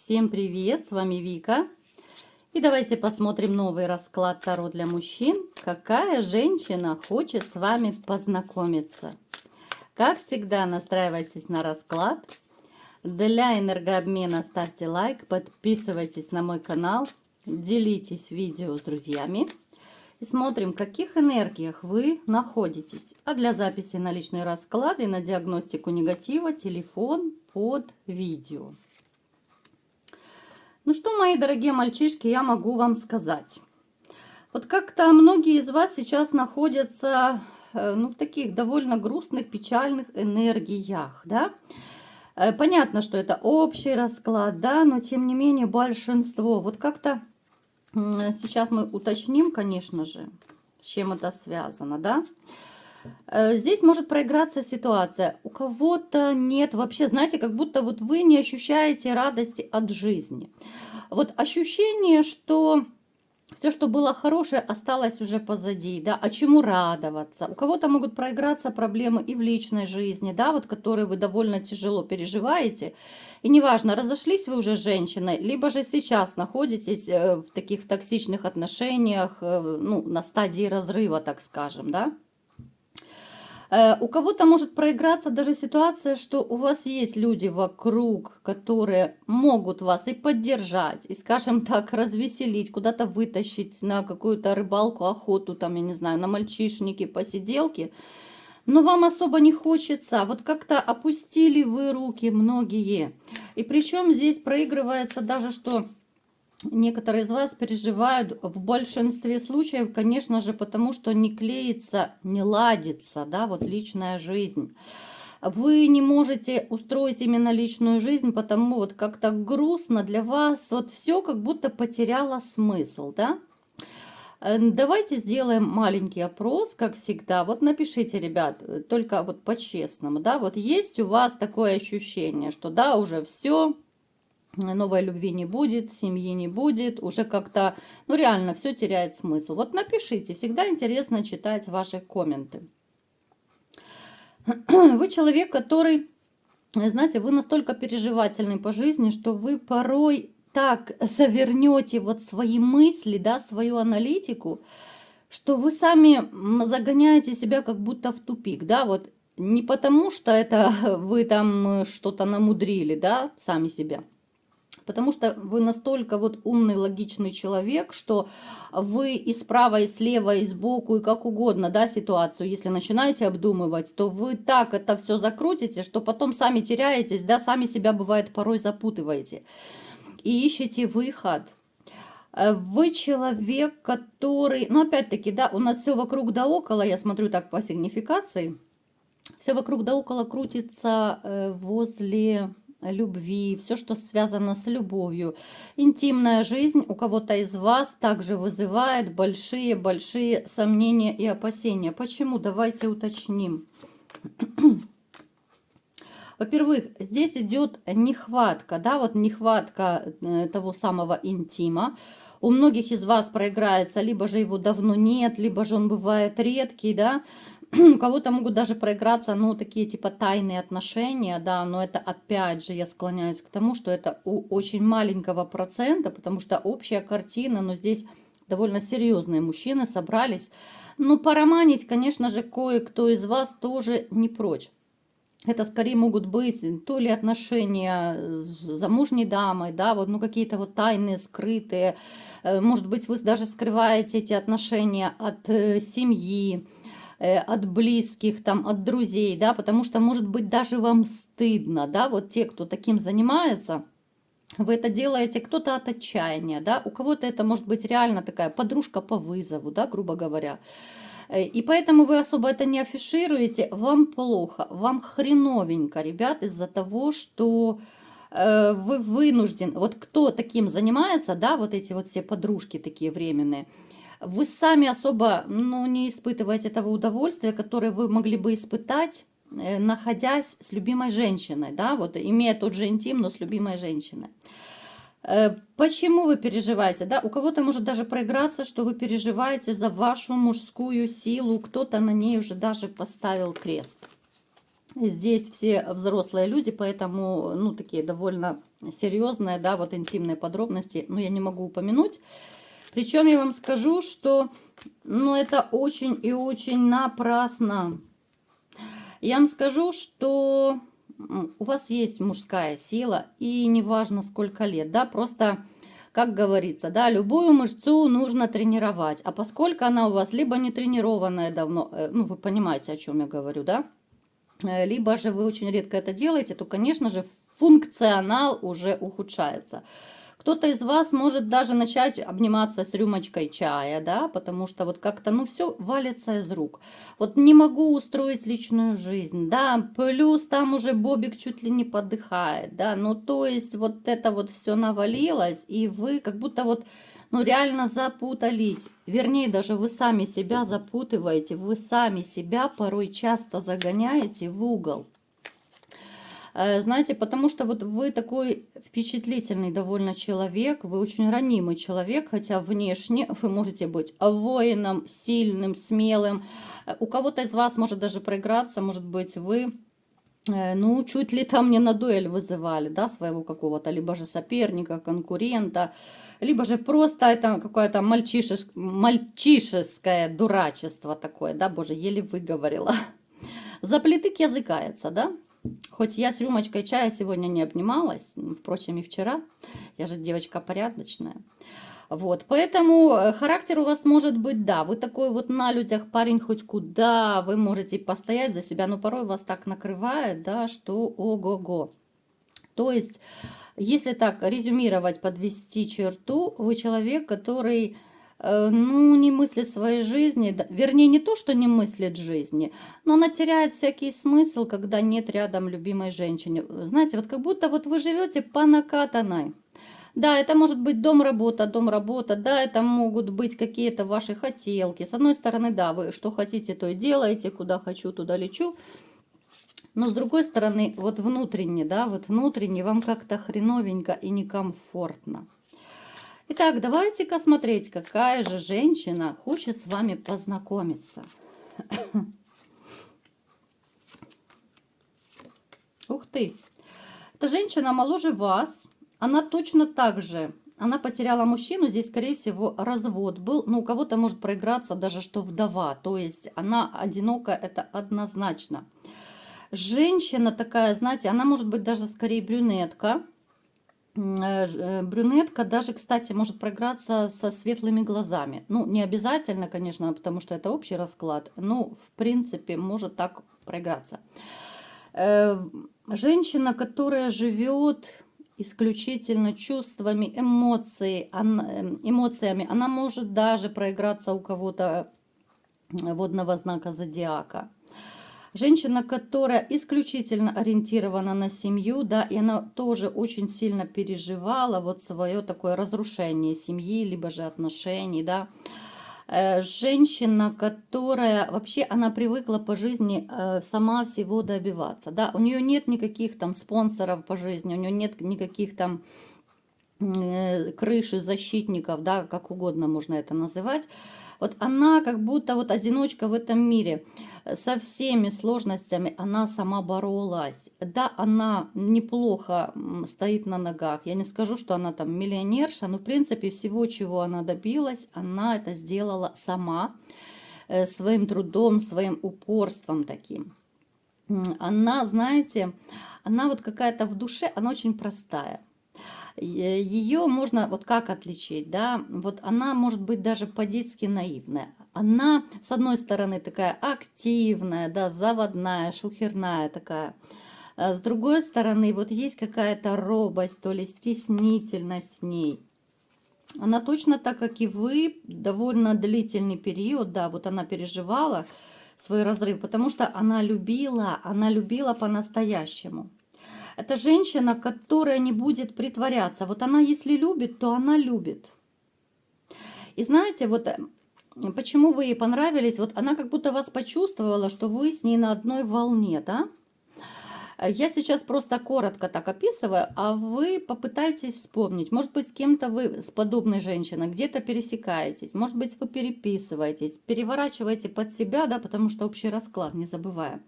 Всем привет, с вами Вика. И давайте посмотрим новый расклад Таро для мужчин. Какая женщина хочет с вами познакомиться? Как всегда, настраивайтесь на расклад. Для энергообмена ставьте лайк, подписывайтесь на мой канал, делитесь видео с друзьями. И смотрим, в каких энергиях вы находитесь. А для записи на личные расклады и на диагностику негатива телефон под видео. Ну что, мои дорогие мальчишки, я могу вам сказать. Вот как-то многие из вас сейчас находятся в таких довольно грустных, печальных энергиях, да. Понятно, что это общий расклад, да, но тем не менее большинство. Вот как-то сейчас мы уточним, конечно же, с чем это связано, да. Здесь может проиграться ситуация. У кого-то нет вообще, знаете, как будто вот вы не ощущаете радости от жизни. Вот ощущение, что все, что было хорошее, осталось уже позади, да, а чему радоваться? У кого-то могут проиграться проблемы и в личной жизни, да, вот которые вы довольно тяжело переживаете. И неважно, разошлись вы уже с женщиной, либо же сейчас находитесь в таких токсичных отношениях, ну, на стадии разрыва, так скажем, да. У кого-то может проиграться даже ситуация, что у вас есть люди вокруг, которые могут вас и поддержать, и, скажем так, развеселить, куда-то вытащить на какую-то рыбалку, охоту, там, я не знаю, на мальчишники, посиделки. Но вам особо не хочется. Вот как-то опустили вы руки многие. И причем здесь проигрывается даже, что некоторые из вас переживают в большинстве случаев, конечно же, потому что не клеится, не ладится, да, вот личная жизнь. Вы не можете устроить именно личную жизнь, потому вот как-то грустно для вас, вот все как будто потеряло смысл, да. Давайте сделаем маленький опрос, как всегда. Вот напишите, ребят, только вот по-честному, да, вот есть у вас такое ощущение, что да, уже все, новой любви не будет, семьи не будет, уже как-то, ну реально, все теряет смысл. Вот напишите, всегда интересно читать ваши комменты. Вы человек, который, знаете, вы настолько переживательный по жизни, что вы порой так завернете вот свои мысли, да, свою аналитику, что вы сами загоняете себя как будто в тупик, да, вот не потому, что это вы там что-то намудрили, да, сами себя, потому что вы настолько вот умный, логичный человек, что вы и справа, и слева, и сбоку, и как угодно, да, ситуацию, если начинаете обдумывать, то вы так это все закрутите, что потом сами теряетесь, да, сами себя, бывает, порой запутываете. И ищете выход. Вы человек, который, ну, опять-таки, да, у нас все вокруг да около, я смотрю так по сигнификации, все вокруг да около крутится возле любви, все, что связано с любовью. Интимная жизнь у кого-то из вас также вызывает большие-большие сомнения и опасения. Почему? Давайте уточним. Во-первых, здесь идет нехватка, да, вот нехватка того самого интима. У многих из вас проиграется, либо же его давно нет, либо же он бывает редкий, да. У кого-то могут даже проиграться, ну, такие типа тайные отношения, да, но это опять же я склоняюсь к тому, что это у очень маленького процента, потому что общая картина, но здесь довольно серьезные мужчины собрались. Ну, пороманить, конечно же, кое-кто из вас тоже не прочь. Это скорее могут быть то ли отношения с замужней дамой, да, вот, ну, какие-то вот тайные, скрытые. Может быть, вы даже скрываете эти отношения от семьи, от близких, там, от друзей, да, потому что, может быть, даже вам стыдно, да, вот те, кто таким занимается, вы это делаете, кто-то от отчаяния, да, у кого-то это может быть реально такая подружка по вызову, да, грубо говоря. И поэтому вы особо это не афишируете, вам плохо, вам хреновенько, ребят, из-за того, что вы вынуждены, вот кто таким занимается, да, вот эти вот все подружки такие временные, вы сами особо, ну, не испытываете того удовольствия, которое вы могли бы испытать, находясь с любимой женщиной, да, вот имея тот же интим, но с любимой женщиной. Почему вы переживаете? Да? У кого-то может даже проиграться, что вы переживаете за вашу мужскую силу, кто-то на ней уже даже поставил крест. Здесь все взрослые люди, поэтому, ну, такие довольно серьезные, да, вот интимные подробности, но я не могу упомянуть. Причем я вам скажу, что, ну, это очень и очень напрасно. Я вам скажу, что у вас есть мужская сила, и неважно сколько лет, да, просто, как говорится, да, любую мышцу нужно тренировать, а поскольку она у вас либо не тренированная давно, ну, вы понимаете, о чем я говорю, да, либо же вы очень редко это делаете, то, конечно же, функционал уже ухудшается. Кто-то из вас может даже начать обниматься с рюмочкой чая, да, потому что вот как-то, ну, все валится из рук. Вот не могу устроить личную жизнь, да, плюс там уже Бобик чуть ли не подыхает, да, ну, то есть вот это вот все навалилось, и вы как будто вот, ну, реально запутались. Вернее, даже вы сами себя запутываете, вы сами себя порой часто загоняете в угол. Знаете, потому что вот вы такой впечатлительный довольно человек, вы очень ранимый человек, хотя внешне вы можете быть воином, сильным, смелым. У кого-то из вас может даже проиграться, может быть, вы, ну, чуть ли там не на дуэль вызывали, да, своего какого-то, либо же соперника, конкурента, либо же просто это какое-то мальчишеское дурачество такое, да, боже, еле выговорила. Заплетык языкается, да? Хоть я с рюмочкой чая сегодня не обнималась, впрочем, и вчера. Я же девочка порядочная. Вот, поэтому характер у вас может быть, да, вы такой вот на людях парень хоть куда, вы можете постоять за себя, но порой вас так накрывает, да, что ого-го. То есть, если так резюмировать, подвести черту, вы человек, который, ну, не мыслит своей жизни, вернее, не то, что не мыслит жизни, но она теряет всякий смысл, когда нет рядом любимой женщины. Знаете, вот как будто вот вы живете по накатанной. Да, это может быть дом-работа, да, это могут быть какие-то ваши хотелки. С одной стороны, да, вы что хотите, то и делаете, куда хочу, туда лечу. Но с другой стороны, вот внутренне, да, вот внутренне вам как-то хреновенько и некомфортно. Итак, давайте-ка смотреть, какая же женщина хочет с вами познакомиться. Ух ты! Эта женщина моложе вас. Она точно так же. Она потеряла мужчину. Здесь, скорее всего, развод был. Но у кого-то может проиграться даже, что вдова. То есть она одинока, это однозначно. Женщина такая, знаете, она может быть даже скорее брюнетка. Брюнетка даже, кстати, может проиграться со светлыми глазами. Ну, не обязательно, конечно, потому что это общий расклад. Но, в принципе, может так проиграться. Женщина, которая живет исключительно чувствами, эмоциями, она может даже проиграться у кого-то водного знака зодиака. Женщина, которая исключительно ориентирована на семью, да, и она тоже очень сильно переживала вот свое такое разрушение семьи, либо же отношений, да. Женщина, которая вообще, она привыкла по жизни сама всего добиваться, да, у нее нет никаких там спонсоров по жизни, у нее нет никаких там крыши, защитников, да, как угодно можно это называть. Вот она как будто вот одиночка в этом мире. Со всеми сложностями она сама боролась. Да, она неплохо стоит на ногах. Я не скажу, что она там миллионерша, но в принципе всего, чего она добилась, она это сделала сама, своим трудом, своим упорством таким. Она, знаете, она вот какая-то в душе, она очень простая. Ее можно вот как отличить, да, вот она может быть даже по-детски наивная. Она, с одной стороны, такая активная, да, заводная, шухерная такая. С другой стороны, вот есть какая-то робость, то ли стеснительность в ней. Она точно так, как и вы, довольно длительный период, да, вот она переживала свой разрыв, потому что она любила по-настоящему. Это женщина, которая не будет притворяться. Вот она, если любит, то она любит. И знаете, вот почему вы ей понравились, вот она как будто вас почувствовала, что вы с ней на одной волне, да? Я сейчас просто коротко так описываю, а вы попытайтесь вспомнить. Может быть, с кем-то вы, с подобной женщиной, где-то пересекаетесь. Может быть, вы переписываетесь, переворачиваете под себя, да, потому что общий расклад, не забываем.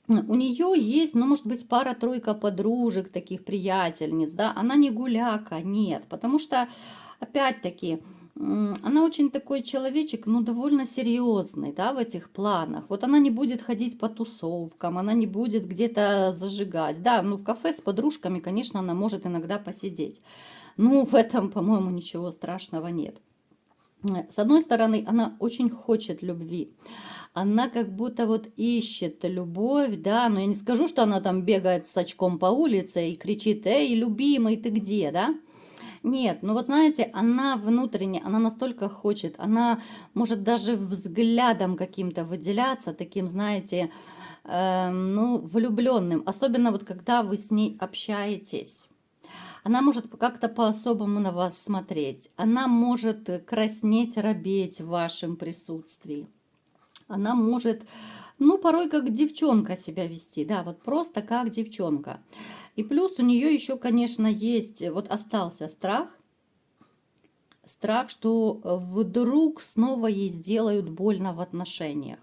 У нее есть, ну, может быть, пара-тройка подружек, таких приятельниц, да, она не гуляка, нет, потому что, опять-таки, она очень такой человечек, ну, довольно серьезный, да, в этих планах. Вот она не будет ходить по тусовкам, она не будет где-то зажигать, да, ну, в кафе с подружками, конечно, она может иногда посидеть. Ну, в этом, по-моему, ничего страшного нет. С одной стороны, она очень хочет любви. Она как будто вот ищет любовь, да, но я не скажу, что она там бегает с очком по улице и кричит: «Эй, любимый, ты где?», да? Нет, ну вот знаете, она внутренне, она настолько хочет, она может даже взглядом каким-то выделяться, таким, знаете, ну, влюбленным, особенно вот когда вы с ней общаетесь. Она может как-то по-особому на вас смотреть. Она может краснеть, робеть в вашем присутствии. Она может, ну, порой как девчонка себя вести, да, вот просто как девчонка. И плюс у нее еще, конечно, есть, вот остался страх, что вдруг снова ей сделают больно в отношениях.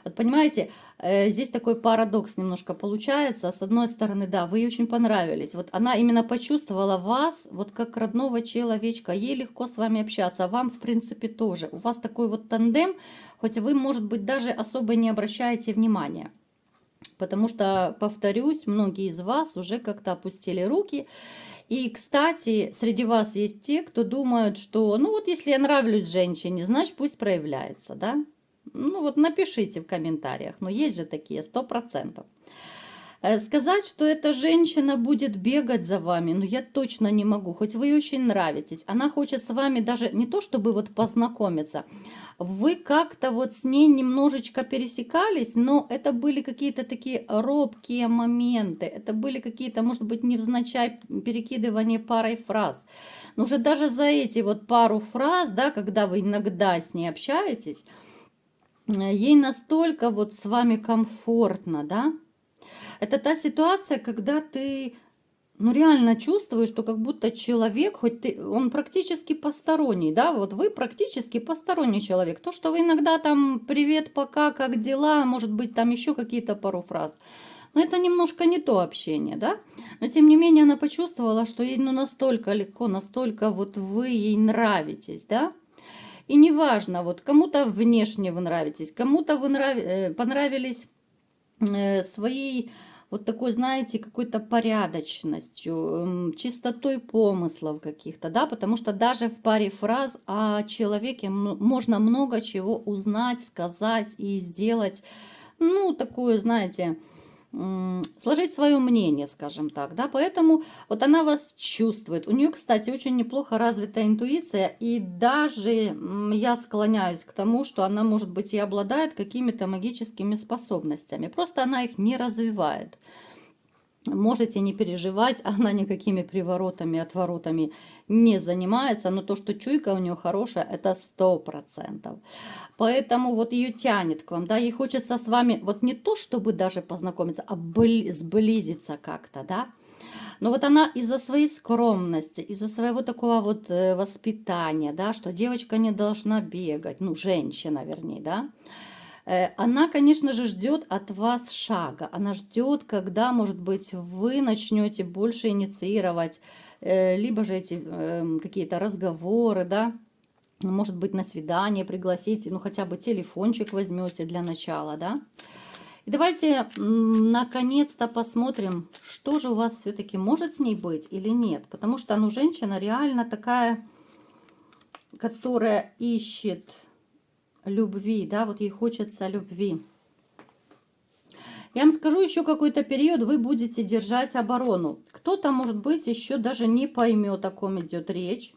Вот понимаете, здесь такой парадокс немножко получается. С одной стороны, да, вы ей очень понравились. Вот она именно почувствовала вас вот как родного человечка. Ей легко с вами общаться, а вам, в принципе, тоже. У вас такой вот тандем, хоть вы, может быть, даже особо не обращаете внимания. Потому что, повторюсь, многие из вас уже как-то опустили руки. И, кстати, среди вас есть те, кто думают, что, ну вот если я нравлюсь женщине, значит пусть проявляется, да? Ну вот напишите в комментариях, но есть же такие, 100%. Сказать, что эта женщина будет бегать за вами, ну я точно не могу, хоть вы ей очень нравитесь. Она хочет с вами даже не то, чтобы вот познакомиться, вы как-то вот с ней немножечко пересекались, но это были какие-то такие робкие моменты, это были какие-то, может быть, невзначай перекидывание парой фраз. Но уже даже за эти вот пару фраз, да, когда вы иногда с ней общаетесь, ей настолько вот с вами комфортно, да. Это та ситуация, когда ты, ну, реально чувствуешь, что как будто человек, хоть ты, он практически посторонний, да, вот вы практически посторонний человек. То, что вы иногда там «привет, пока, как дела», может быть, там еще какие-то пару фраз. Но это немножко не то общение, да. Но тем не менее она почувствовала, что ей, ну, настолько легко, настолько вот вы ей нравитесь, да. И неважно, вот кому-то внешне вы нравитесь, кому-то вы понравились своей вот такой, знаете, какой-то порядочностью, чистотой помыслов каких-то, да, потому что даже в паре фраз о человеке можно много чего узнать, сказать и сделать, ну, такую, знаете, сложить свое мнение, скажем так, да, поэтому вот она вас чувствует. У нее, кстати, очень неплохо развита интуиция, и даже я склоняюсь к тому, что она, может быть, и обладает какими-то магическими способностями, просто она их не развивает. Можете не переживать, она никакими приворотами, отворотами не занимается, но то, что чуйка у нее хорошая, это 100%. Поэтому вот ее тянет к вам, да, ей хочется с вами вот не то, чтобы даже познакомиться, а сблизиться как-то, да. Но вот она из-за своей скромности, из-за своего такого вот воспитания, да, что девочка не должна бегать, ну, женщина, вернее, да, она, конечно же, ждет от вас шага. Она ждет, когда, может быть, вы начнете больше инициировать, либо же эти какие-то разговоры, да, может быть, на свидание пригласите, ну, хотя бы телефончик возьмете для начала, да. И давайте, наконец-то, посмотрим, что же у вас все-таки может с ней быть или нет. Потому что, ну, женщина реально такая, которая ищет любви, да, вот ей хочется любви. Я вам скажу, еще какой-то период вы будете держать оборону. Кто-то, может быть, еще даже не поймет, о ком идет речь.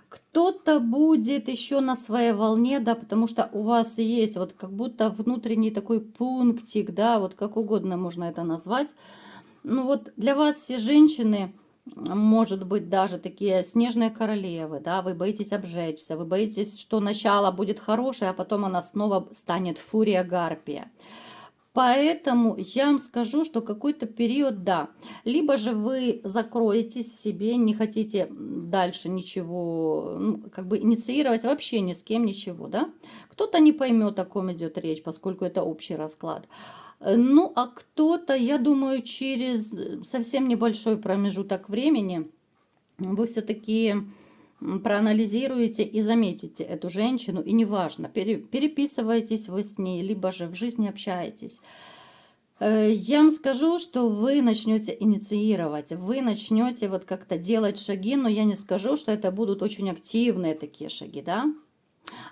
Кто-то будет еще на своей волне, да, потому что у вас есть вот как будто внутренний такой пунктик, да, вот как угодно можно это назвать. Ну вот для вас все женщины, может быть, даже такие снежные королевы, да, вы боитесь обжечься, вы боитесь, что начало будет хорошее, а потом она снова станет фурия гарпия. Поэтому я вам скажу, что какой-то период, да, либо же вы закроетесь в себе, не хотите дальше ничего, ну, как бы инициировать вообще ни с кем ничего, да. Кто-то не поймет, о ком идет речь, поскольку это общий расклад. Ну, а кто-то, я думаю, через совсем небольшой промежуток времени вы все-таки проанализируете и заметите эту женщину, и неважно, переписываетесь вы с ней, либо же в жизни общаетесь. Я вам скажу, что вы начнете инициировать, вы начнете вот как-то делать шаги, но я не скажу, что это будут очень активные такие шаги, да?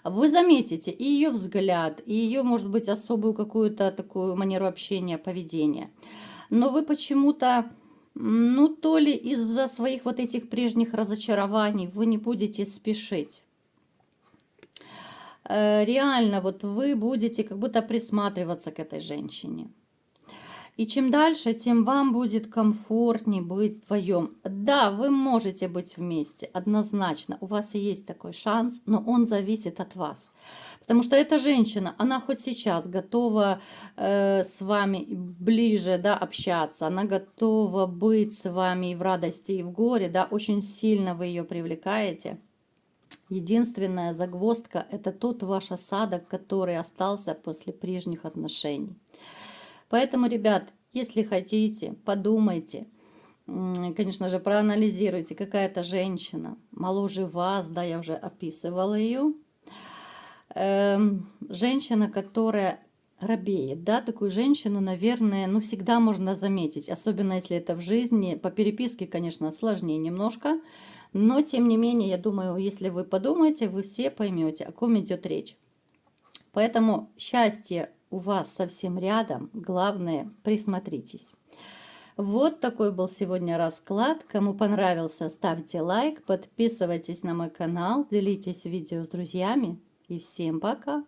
Вы заметите и ее взгляд, и ее, может быть, особую какую-то такую манеру общения, поведения. Но вы почему-то, ну, то ли из-за своих вот этих прежних разочарований вы не будете спешить. Реально, вот вы будете как будто присматриваться к этой женщине. И чем дальше, тем вам будет комфортнее быть вдвоем. Да, вы можете быть вместе, однозначно. У вас есть такой шанс, но он зависит от вас. Потому что эта женщина, она хоть сейчас готова с вами ближе, да, общаться, она готова быть с вами и в радости, и в горе, да, очень сильно вы ее привлекаете. Единственная загвоздка – это тот ваш осадок, который остался после прежних отношений. Поэтому, ребят, если хотите, подумайте, конечно же, проанализируйте, какая-то женщина моложе вас, да, я уже описывала ее. Женщина, которая робеет, да, такую женщину, наверное, ну, всегда можно заметить, особенно если это в жизни. По переписке, конечно, сложнее немножко, но, тем не менее, я думаю, если вы подумаете, вы все поймете, о ком идет речь. Поэтому счастье у вас совсем рядом, главное, присмотритесь. Вот такой был сегодня расклад. Кому понравился, ставьте лайк, подписывайтесь на мой канал, делитесь видео с друзьями. И всем пока!